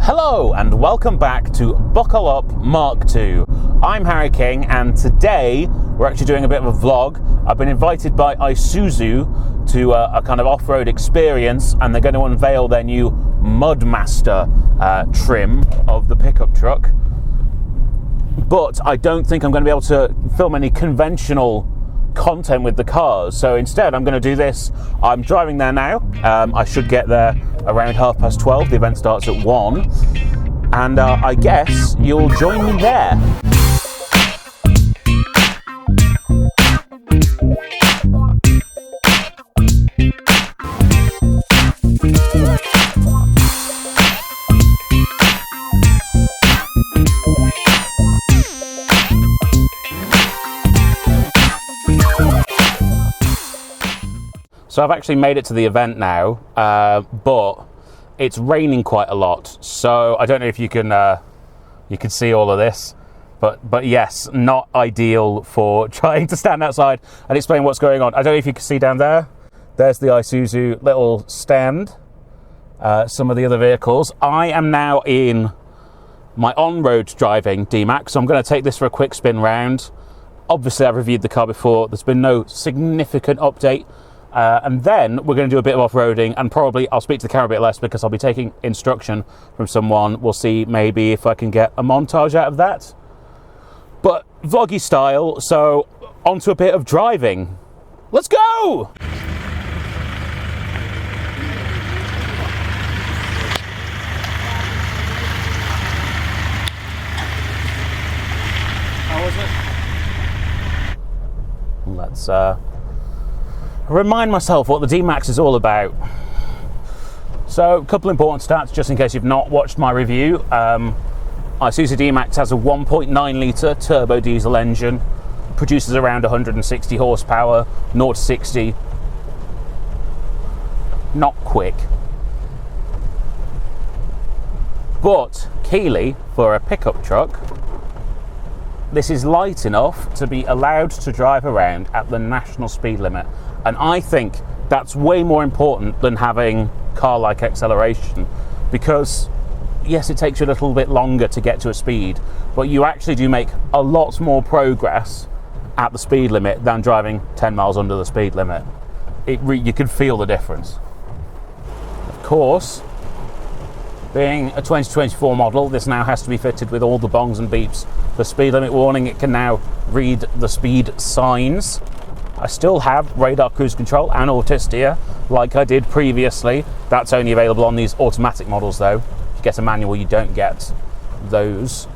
Hello and welcome back to Buckle Up Mk2. I'm Harry King and today we're actually doing a bit of a vlog. I've been invited by Isuzu to a kind of off-road experience, and they're going to unveil their new Mudmaster trim of the pickup truck. But I don't think I'm going to be able to film any conventional content with the cars, so instead I'm going to do this. I'm driving there now. I should get there around 12:30. The event starts at 1, and I guess you'll join me there. So I've actually made it to the event now, but it's raining quite a lot. So I don't know if you can see all of this, but yes, not ideal for trying to stand outside and explain what's going on. I don't know if you can see down there. There's the Isuzu little stand. Some of the other vehicles. I am now in my on-road driving D-Max, so I'm going to take this for a quick spin round. Obviously, I've reviewed the car before. There's been no significant update. And then we're going to do a bit of off-roading, and probably I'll speak to the camera a bit less because I'll be taking instruction from someone. We'll see maybe if I can get a montage out of that. But vloggy style, so onto a bit of driving. Let's go! How was it? Let's remind myself what the D-Max is all about. So, a couple important stats, just in case you've not watched my review. Isuzu D-Max has a 1.9 litre turbo diesel engine, produces around 160 horsepower, 0 to 60. Not quick. But, keyly, for a pickup truck, this is light enough to be allowed to drive around at the national speed limit. And I think that's way more important than having car-like acceleration, because yes, it takes you a little bit longer to get to a speed, but you actually do make a lot more progress at the speed limit than driving 10 miles under the speed limit. You can feel the difference. Of course, being a 2024 model, this now has to be fitted with all the bongs and beeps. The speed limit warning, it can now read the speed signs. I still have radar cruise control and auto steer like I did previously. That's only available on these automatic models though. If you get a manual, you don't get those.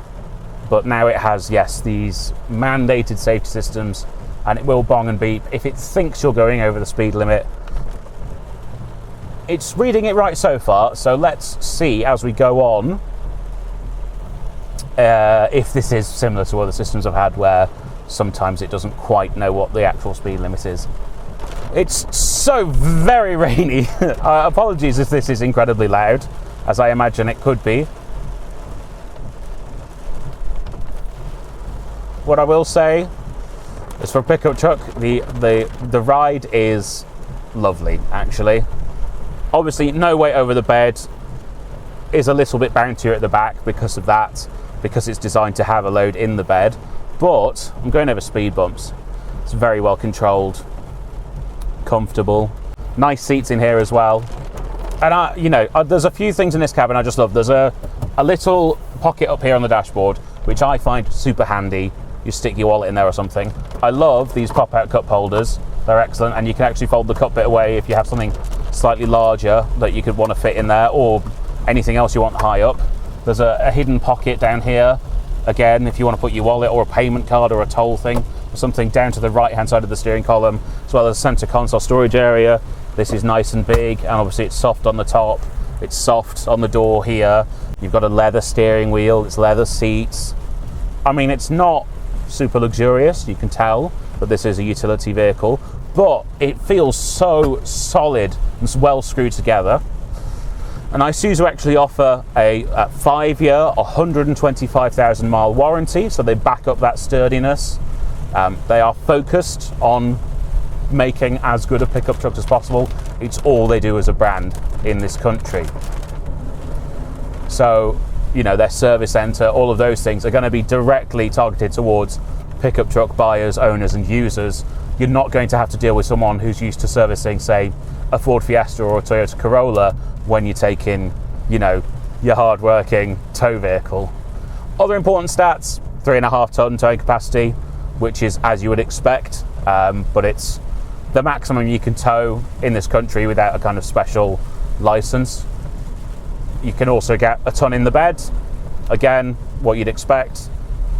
But now it has, yes, these mandated safety systems, and it will bong and beep if it thinks you're going over the speed limit. It's reading it right so far, so let's see as we go on if this is similar to other systems I've had where sometimes it doesn't quite know what the actual speed limit is. It's so very rainy. Apologies if this is incredibly loud, as I imagine it could be. What I will say is, for a pickup truck, the ride is lovely, actually. Obviously, no weight over the bed, is a little bit bountier at the back because of that, because it's designed to have a load in the bed. But I'm going over speed bumps. It's very well controlled, comfortable, nice seats in here as well. And there's a few things in this cabin I just love. There's a little pocket up here on the dashboard, which I find super handy. You stick your wallet in there or something. I love these pop-out cup holders. They're excellent, and you can actually fold the cup bit away if you have something slightly larger that you could want to fit in there, or anything else you want high up. There's a hidden pocket down here. Again, if you want to put your wallet or a payment card or a toll thing or something down to the right hand side of the steering column, as well as center console storage area. This is nice and big, and obviously it's soft on the top, it's soft on the door here. You've got a leather steering wheel, it's leather seats. I mean, it's not super luxurious, you can tell that this is a utility vehicle, but it feels so solid and well screwed together. And Isuzu actually offer a 5-year, 125,000 mile warranty, so they back up that sturdiness. They are focused on making as good a pickup truck as possible. It's all they do as a brand in this country. So, you know, their service centre, all of those things are going to be directly targeted towards pickup truck buyers, owners and users. You're not going to have to deal with someone who's used to servicing, say, a Ford Fiesta or a Toyota Corolla when you take in, you know, your hard-working tow vehicle. Other important stats, 3.5 ton towing capacity, which is as you would expect, but it's the maximum you can tow in this country without a kind of special license. You can also get a ton in the bed. Again, what you'd expect,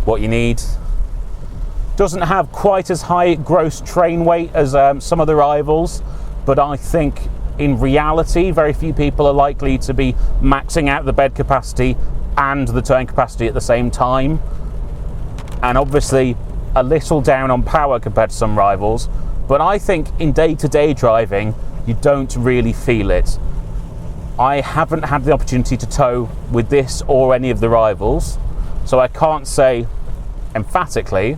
what you need. Doesn't have quite as high gross train weight as some of the rivals, but I think in reality, very few people are likely to be maxing out the bed capacity and the towing capacity at the same time. And obviously a little down on power compared to some rivals, but I think in day-to-day driving, you don't really feel it. I haven't had the opportunity to tow with this or any of the rivals, so I can't say emphatically,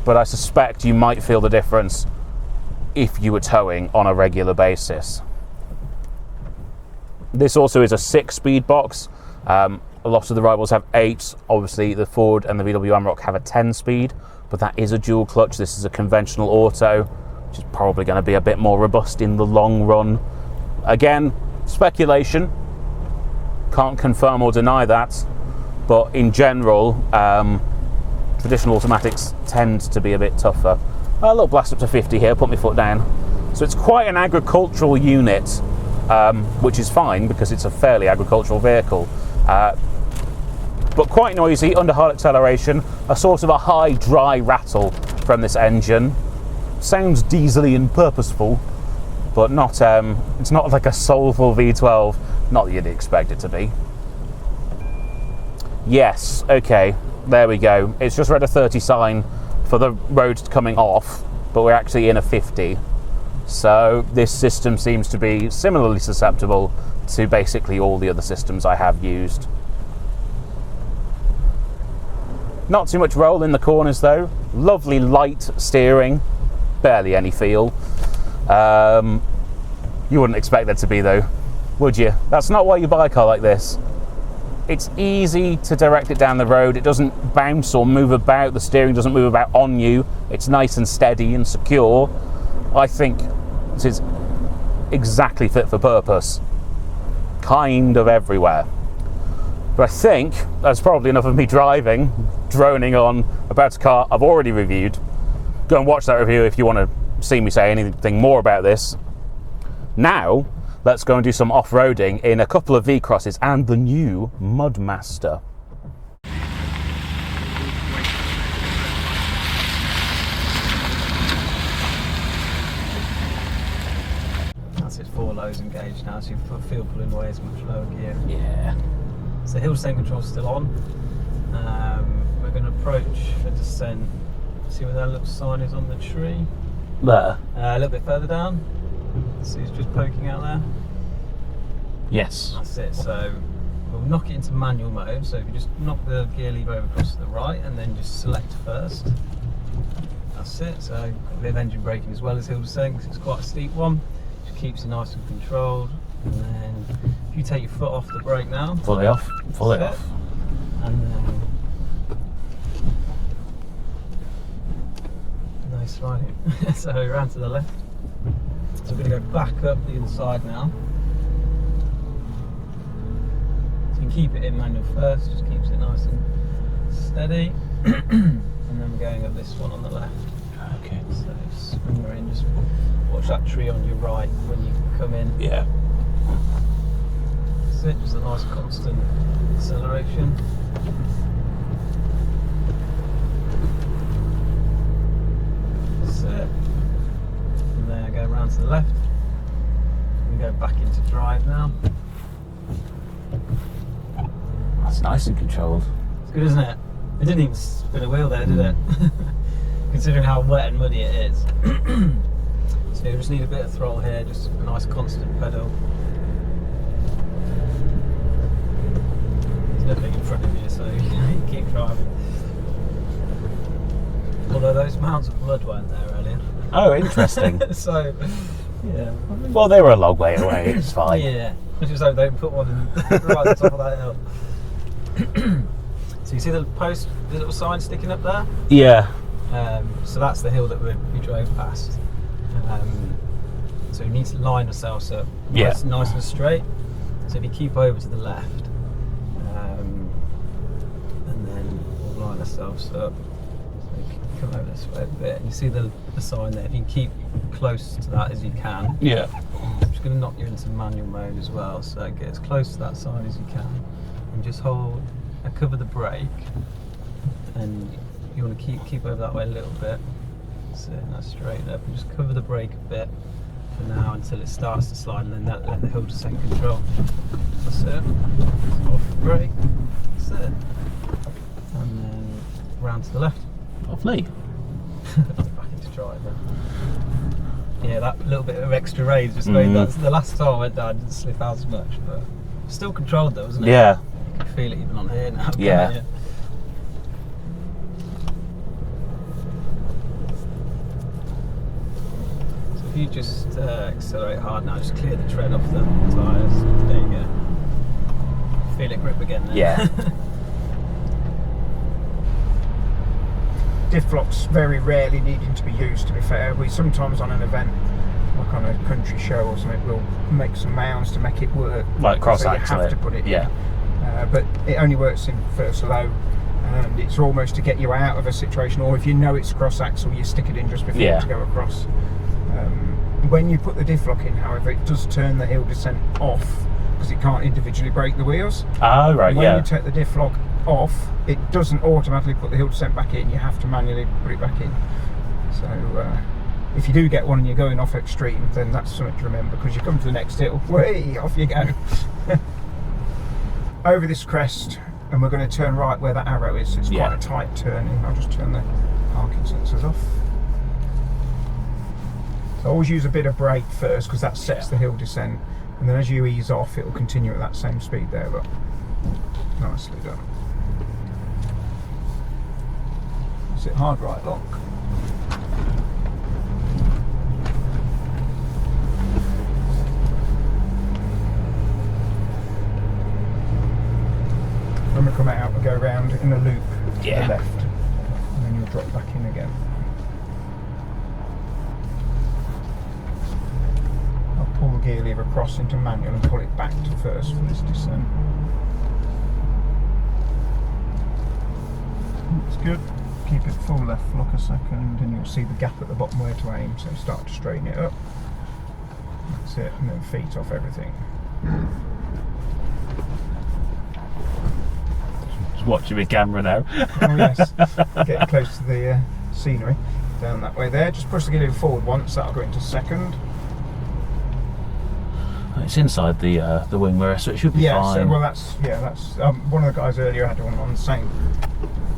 but I suspect you might feel the difference if you were towing on a regular basis. This also is a 6-speed box. A lot of the rivals have 8. Obviously the Ford and the VW Amarok have a 10-speed, but that is a dual clutch. This is a conventional auto, which is probably going to be a bit more robust in the long run. Again, speculation, can't confirm or deny that, but in general, traditional automatics tend to be a bit tougher. A little blast up to 50 here, put my foot down. So it's quite an agricultural unit, which is fine because it's a fairly agricultural vehicle. But quite noisy, under hard acceleration, a sort of a high dry rattle from this engine. Sounds diesely and purposeful, but not, it's not like a soulful V12, not that you'd expect it to be. Yes, okay, there we go. It's just read a 30 sign for the road coming off, but we're actually in a 50. So this system seems to be similarly susceptible to basically all the other systems I have used. Not too much roll in the corners though. Lovely light steering, barely any feel. You wouldn't expect there to be though, would you? That's not why you buy a car like this. It's easy to direct it down the road. It doesn't bounce or move about. The steering doesn't move about on you. It's nice and steady and secure. I think this is exactly fit for purpose. Kind of everywhere. But I think that's probably enough of me driving, droning on about a car I've already reviewed. Go and watch that review if you want to see me say anything more about this. Now, let's go and do some off-roading in a couple of V-Crosses and the new Mudmaster. That's it, 4 lows engaged now, so you feel pulling away as much lower gear. Yeah. So hill descent control's still on. We're going to approach a descent. See where that little sign is on the tree? There? A little bit further down. See it's just poking out there? Yes. That's it. So we'll knock it into manual mode. So if you just knock the gear lever over across to the right and then just select first. That's it. So got a bit of engine braking as well as hill descent because it's quite a steep one. Just keeps it nice and controlled. And then if you take your foot off the brake now. Fully off. Fully off. And then nice riding. So around to the left. So we're going to go back up the inside now. So you can keep it in manual first, just keeps it nice and steady. And then we're going up this one on the left. Okay. So when you're in, just watch that tree on your right when you come in. Yeah. That's it, just a nice constant acceleration. That's it. And then I go around to the left and go back into drive now. That's nice and controlled. It's good, isn't it? It didn't even spin a wheel there, did it? Considering how wet and muddy it is. So you just need a bit of throttle here, just a nice constant pedal. There's nothing in front of you, so you keep driving. Although those mounds of mud weren't there earlier. Oh, interesting. So, yeah. Well, they were a long way away, it's fine. Yeah. I just hope they didn't put one in right at the top of that hill. So you see the post, the little sign sticking up there? Yeah. So that's the hill that we drove past. So we need to line ourselves up nice and straight. So if you keep over to the left, and then we'll line ourselves up. So you come over this way a bit, and you see the sign there. If you can keep close to that as you can. Yeah. I'm just going to knock you into manual mode as well, so get as close to that sign as you can, and just hold, cover the brake, and you want to keep over that way a little bit. So that's straight up, and just cover the brake a bit for now until it starts to slide, and then let the hill descent control. That's it. Off the brake. That's it. And then round to the left. Lovely. Back into drive then. Yeah, that little bit of extra raise just made that. The last time I went down, I didn't slip out as much, but still controlled though, wasn't it? Yeah. You can feel it even on here now. Yeah. So if you just accelerate hard now, just clear the tread off the tyres. There you go. Feel it grip again there. Yeah. Diff locks very rarely needing to be used, to be fair. We sometimes on an event, like on a country show or something, we'll make some mounds to make it work. Like cross so axle you have to put it yeah. in. But it only works in first low, and it's almost to get you out of a situation, or if you know it's cross axle, you stick it in just before to go across. When you put the diff lock in, however, it does turn the hill descent off because it can't individually brake the wheels. Oh, right, when you take the diff lock off, it doesn't automatically put the hill descent back in. You have to manually put it back in. So if you do get one and you're going off extreme, then that's something to remember, because you come to the next hill, way off you go. Over this crest, and we're going to turn right where that arrow is. It's quite a tight turning. I'll just turn the parking sensors off. So always use a bit of brake first, because that sets the hill descent, and then as you ease off, it will continue at that same speed there. But nicely done. Is it hard right lock? When we come out, we go round in a loop to the left, and then you'll drop back in again. I'll pull the gear lever across into manual and pull it back to first for this descent. That's good. Keep it full left lock a second, and you'll see the gap at the bottom where to aim, so start to straighten it up. That's it, and then feet off everything. Just watching my camera now. Oh yes, getting close to the scenery. Down that way there, just push the gear forward once, that'll go into second. It's inside the wing mirror, so it should be fine. So, well that's one of the guys earlier had one on the same.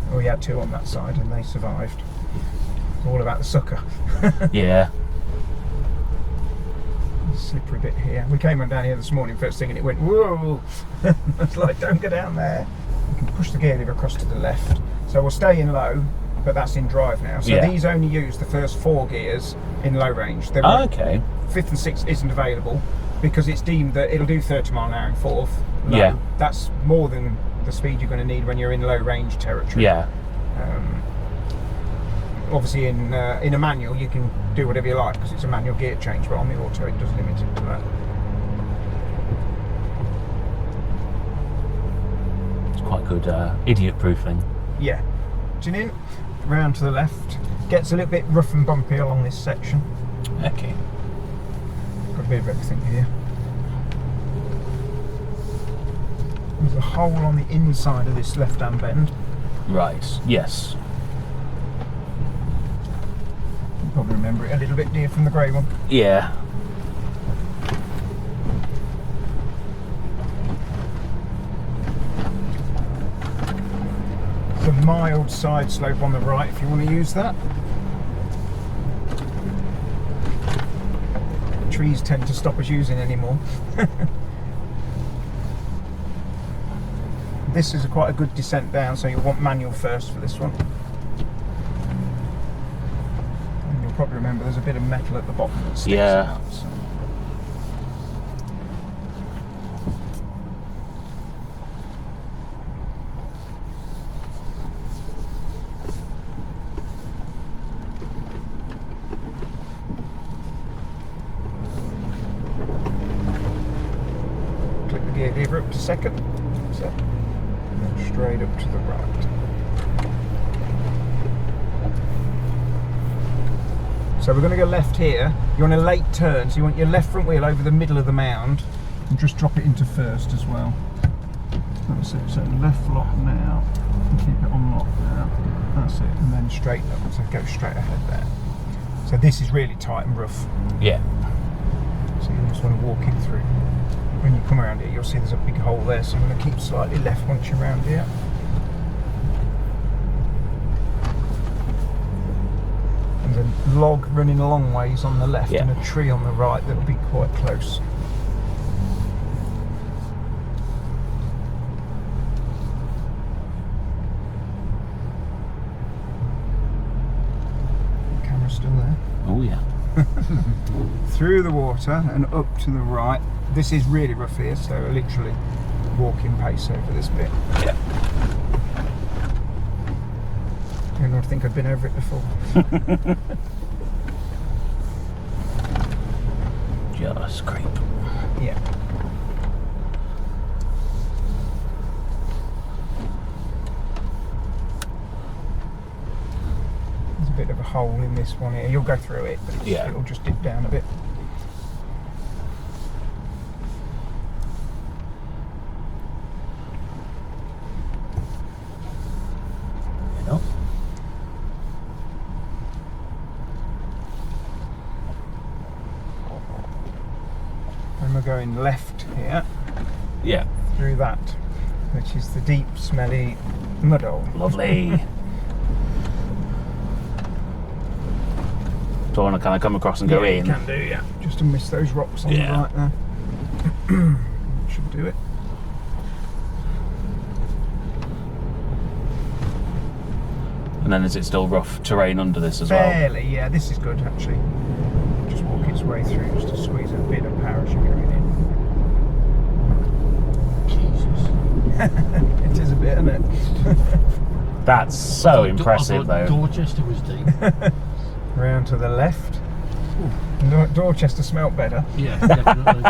Well, he had two on that side and they survived. It's all about the sucker. Yeah. Slippery bit here. We came on down here this morning first thing and it went whoa. It's like, don't go down there. You can push the gear lever across to the left. So we'll stay in low, but that's in drive now. So these only use the first 4 gears in low range. Okay. 5th and 6th isn't available because it's deemed that it'll do 30 mile an hour in 4th. Low. Yeah. That's more than the speed you're going to need when you're in low range territory. Yeah. Obviously in a manual you can do whatever you like because it's a manual gear change, but on the auto it does limit it to that. It's quite good idiot proofing. Yeah. Tune in, round to the left. Gets a little bit rough and bumpy along this section. Okay. Got a bit of everything here. There's a hole on the inside of this left-hand bend. Right, yes. You probably remember it a little bit, dear, from the grey one. Yeah. It's a mild side slope on the right if you want to use that. Trees tend to stop us using anymore. This is quite a good descent down, so you'll want manual first for this one. And you'll probably remember there's a bit of metal at the bottom that sticks out. So. second. So, and then straight up to the right. So we're going to go left here. You're on a late turn, so you want your left front wheel over the middle of the mound and just drop it into first as well. That's it. So left lock now, and keep it on lock now. That's it, and then straight up. So go straight ahead there. So this is really tight and rough. Yeah. So you just want to walk it through. When you come around here, you'll see there's a big hole there, so you want to keep slightly left once you're around here. There's a log running a long ways on the left and a tree on the right that'll be quite close. The camera's still there. Oh yeah. Through the water and up to the right. This is really rough here, so literally walking pace over this bit. Yeah. And I think I've been over it before. Just creep. Yeah. There's a bit of a hole in this one here. You'll go through it, but it'll just dip down a bit. And we're going left here. Yeah. Through that, which is the deep, smelly mud hole. Lovely. So I want to kind of come across and go in. You can do, yeah. Just to miss those rocks on the right there. Should do it. And then is it still rough terrain under this as well? Fairly, yeah. This is good actually. Just walk its way through just to squeeze a bit of power as you're going in. Jesus. It is a bit, isn't it? That's so impressive though. Dorchester was deep. Round to the left. Dorchester smelt better. Yeah, definitely.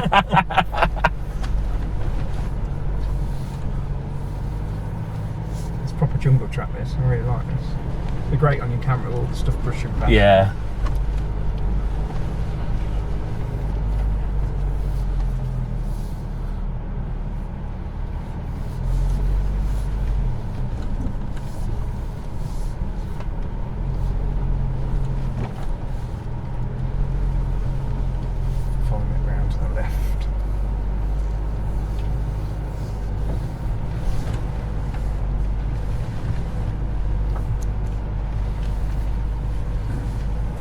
It's proper jungle track this. I really like this. They're great on your camera with all the stuff brushing back. Yeah.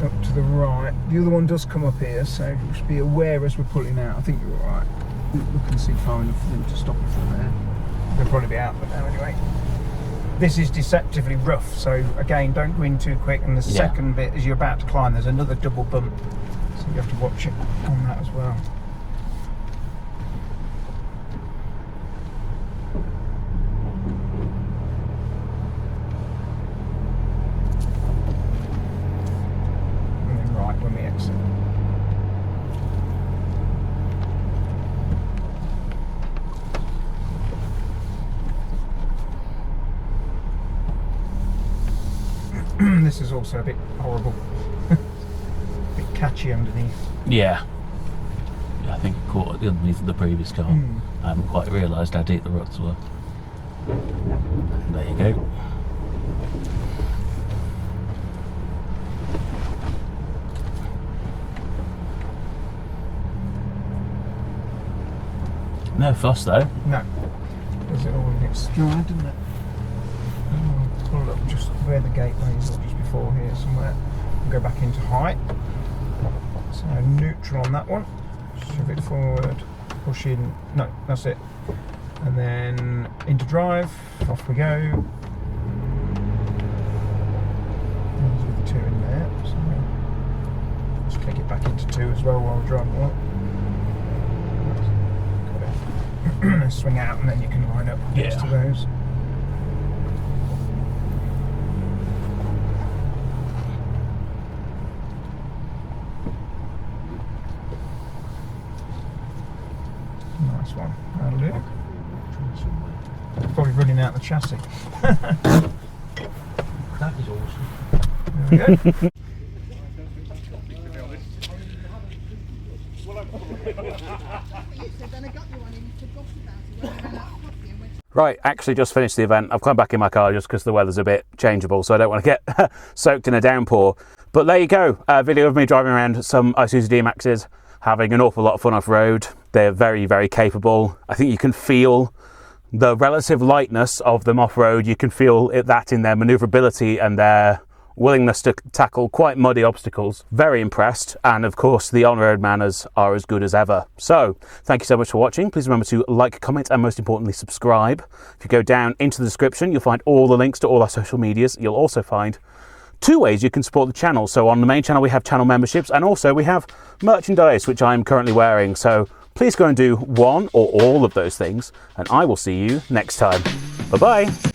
Up to the right. The other one does come up here, so just be aware as we're pulling out. I think you're alright. Look and see far enough for them to stop it from there. They'll probably be out, but now anyway. This is deceptively rough, so again, don't go in too quick. And the second bit, as you're about to climb, there's another double bump, so you have to watch it on that as well. When we exit. This is also a bit horrible. A bit catchy underneath. Yeah. I think it caught the underneath of the previous car. I haven't quite realised how deep the ruts were. There you go. No fuss though. No. Does it all in its stride, doesn't it? Pull up just where the gateway is, just before here somewhere. Go back into height. So neutral on that one. Shove it forward. Push in. No, that's it. And then into drive. Off we go. With the 2 in there. So let's click it back into 2 as well while we're driving along. Swing out and then you can line up next to those. Nice one. That'll do. probably running out the chassis. That is awesome. There we go. Right, actually just finished the event. I've come back in my car just because the weather's a bit changeable, so I don't want to get soaked in a downpour. But there you go, a video of me driving around some Isuzu D-Maxes, having an awful lot of fun off-road. They're very, very capable. I think you can feel the relative lightness of them off-road. You can feel that in their manoeuvrability and their willingness to tackle quite muddy obstacles. Very impressed, and of course the on-road manners are as good as ever. So thank you so much for watching. Please remember to like, comment, and most importantly subscribe. If you go down into the description, you'll find all the links to all our social medias. You'll also find 2 ways you can support the channel. So on the main channel we have channel memberships, and also we have merchandise which I'm currently wearing. So please go and do one or all of those things, and I will see you next time. Bye bye.